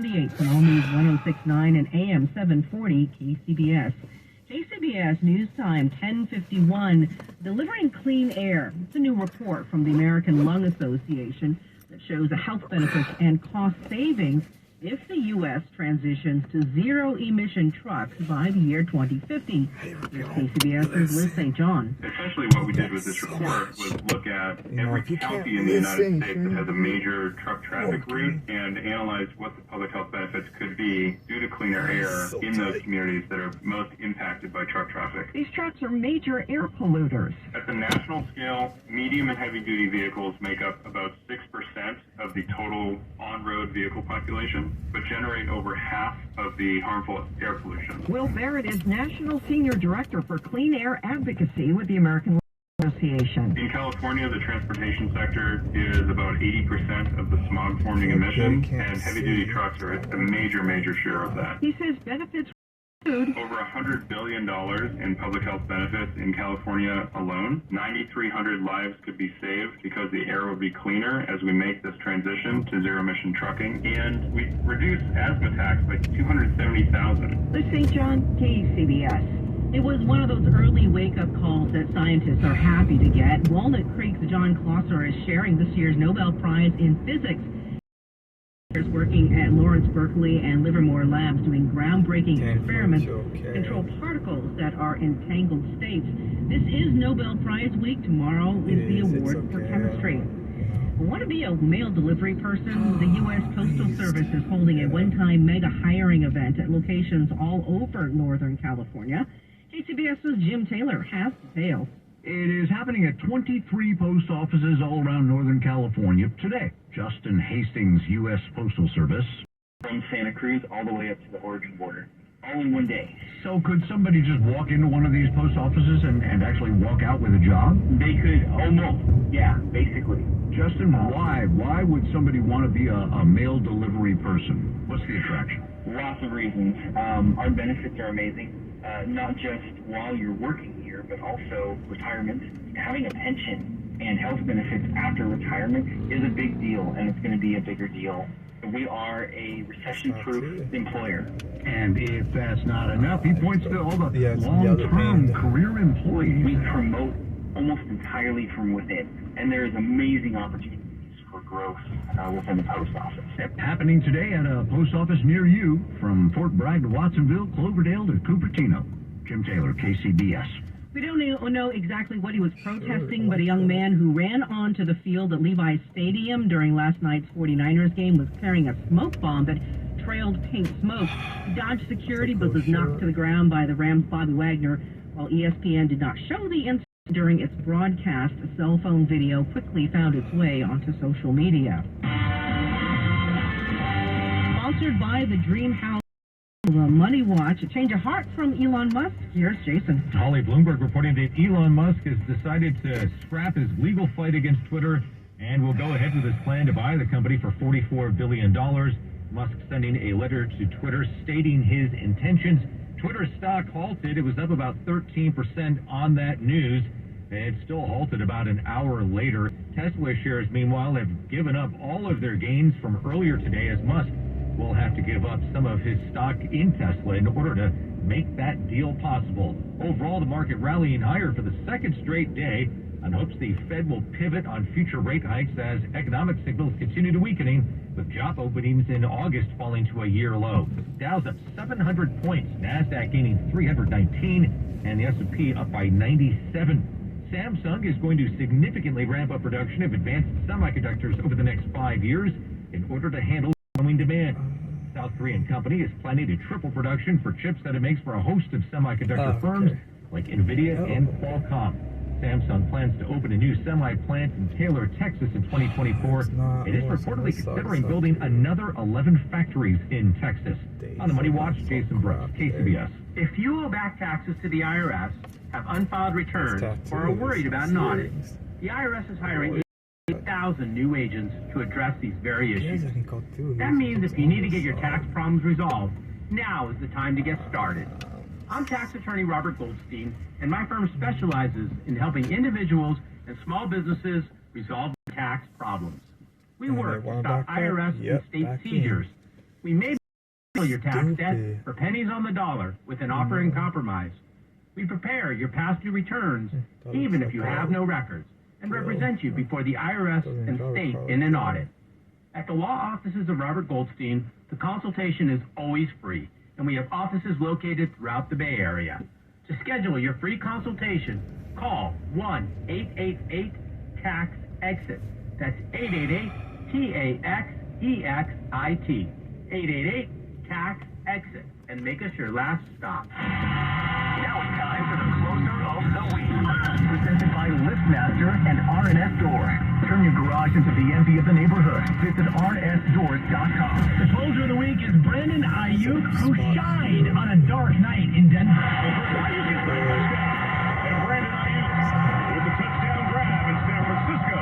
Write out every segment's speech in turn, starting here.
Channel News 106.9 and AM 740 KCBS. KCBS News Time 10:51. Delivering clean air. It's a new report from the American Lung Association that shows the health benefits and cost savings if the U.S. transitions to zero-emission trucks by the year 2050. Here's KCBS's Liz St. John. Essentially what we did with this report was look at every county in the United States that has a major truck traffic route and analyze what the public health benefits could be due to cleaner air in those communities that are most impacted by truck traffic. These trucks are major air polluters. At the national scale, medium and heavy-duty vehicles make up about 6% of the total on-road vehicle population, but generate over half of the harmful air pollution. Will Barrett is National Senior Director for Clean Air Advocacy with the American Lung Association. In California, the transportation sector is about 80% of the smog-forming emissions, and heavy-duty trucks are a major share of that. He says benefits over $100 billion in public health benefits in California alone. 9,300 lives could be saved because the air will be cleaner as we make this transition to zero-emission trucking. And we reduce asthma attacks by 270,000. Liz St. John, KCBS. It was one of those early wake-up calls that scientists are happy to get. Walnut Creek's John Klosser is sharing this year's Nobel Prize in Physics. Working at Lawrence Berkeley and Livermore Labs doing groundbreaking experiments to control particles that are in tangled states. This is Nobel Prize week. Tomorrow is the award for chemistry. Want to be a mail delivery person? The U.S. Postal Service is holding a one-time mega hiring event at locations all over Northern California. KCBS's Jim Taylor has details. It is happening at 23 post offices all around Northern California today. Justin Hastings, U.S. Postal Service. From Santa Cruz all the way up to the Oregon border, all in one day. So could somebody just walk into one of these post offices and actually walk out with a job? They could, almost, yeah, basically. Justin, why? Why would somebody want to be a mail delivery person? What's the attraction? Lots of reasons. Our benefits are amazing. Not just while you're working here, but also retirement. Having a pension and health benefits after retirement is a big deal, and it's going to be a bigger deal. We are a recession-proof employer. And if that's not enough, he points to all the long-term career employees. We promote almost entirely from within, and there is amazing opportunities for growth within the post office. Happening today at a post office near you, from Fort Bragg to Watsonville, Cloverdale to Cupertino. Jim Taylor, KCBS. We don't know exactly what he was protesting, but a young man who ran onto the field at Levi's Stadium during last night's 49ers game was carrying a smoke bomb that trailed pink smoke. He dodged security but was knocked to the ground by the Rams' Bobby Wagner. While ESPN did not show the incident during its broadcast, a cell phone video quickly found its way onto social media. Sponsored by the Dream House. Money Watch, a change of heart from Elon Musk. Here's Jason. Holly Bloomberg reporting that Elon Musk has decided to scrap his legal fight against Twitter and will go ahead with his plan to buy the company for $44 billion. Musk sending a letter to Twitter stating his intentions. Twitter stock halted. It was up about 13% on that news. It still halted about an hour later. Tesla shares, meanwhile, have given up all of their gains from earlier today as Musk will have to give up some of his stock in Tesla in order to make that deal possible. Overall, the market rallying higher for the second straight day on hopes the Fed will pivot on future rate hikes as economic signals continue to weakening, with job openings in August falling to a year low. Dow's up 700 points, NASDAQ gaining 319, and the S&P up by 97. Samsung is going to significantly ramp up production of advanced semiconductors over the next 5 years in order to handle growing demand. South Korean company is planning to triple production for chips that it makes for a host of semiconductor firms like NVIDIA and Qualcomm. Samsung plans to open a new semi plant in Taylor, Texas in 2024. It is reportedly considering building another 11 factories in Texas. On the Money Watch, Jason Brooks, KCBS. If you owe back taxes to the IRS, have unfiled returns, or are worried about an audit, the IRS is hiring 8,000 new agents to address these very issues. That means if you need to get your tax problems resolved, now is the time to get started. I'm tax attorney Robert Goldstein, and my firm specializes in helping individuals and small businesses resolve tax problems. We work to stop IRS and state seizures, We may settle your tax debt for pennies on the dollar with an offer in compromise. We prepare your past due returns, even if you have no records, and represent you before the IRS and state in an audit. At the law offices of Robert Goldstein, the consultation is always free, and we have offices located throughout the Bay Area. To schedule your free consultation, call 1-888-TAX-EXIT. That's 888-TAX-EXIT. 888-TAX-EXIT. And make us your last stop. Now it's time for the closer of the week. Presented by LiftMaster and R&S Door. Turn your garage into the envy of the neighborhood. Visit rnsdoors.com. The closer of the week is Brandon Ayuk, who shined on a dark night in Denver. And Brandon Ayuk with the touchdown grab in San Francisco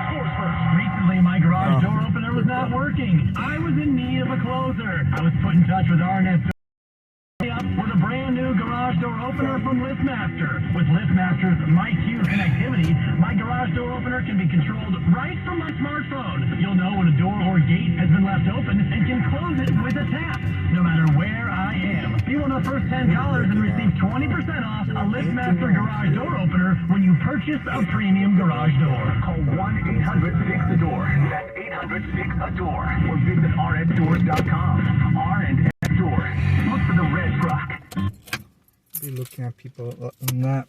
scores first. Recently, my garage door opener was not working. I was in need of a closer. I was put in touch with R&S Door with a brand new garage door opener from LiftMaster. With LiftMaster's MyQ connectivity, my garage door opener can be controlled right from my smartphone. You'll know when a door or gate has been left open and can close it with a tap, no matter where I am. Be one of the first 10 callers and receive 20% off a LiftMaster garage door opener when you purchase a premium garage door. Call 1-800-FIX-A-DOOR. That's 800-FIX-A-DOOR. Or visit rnsdoors.com. R&S Door. Look for the red truck. Be looking at people not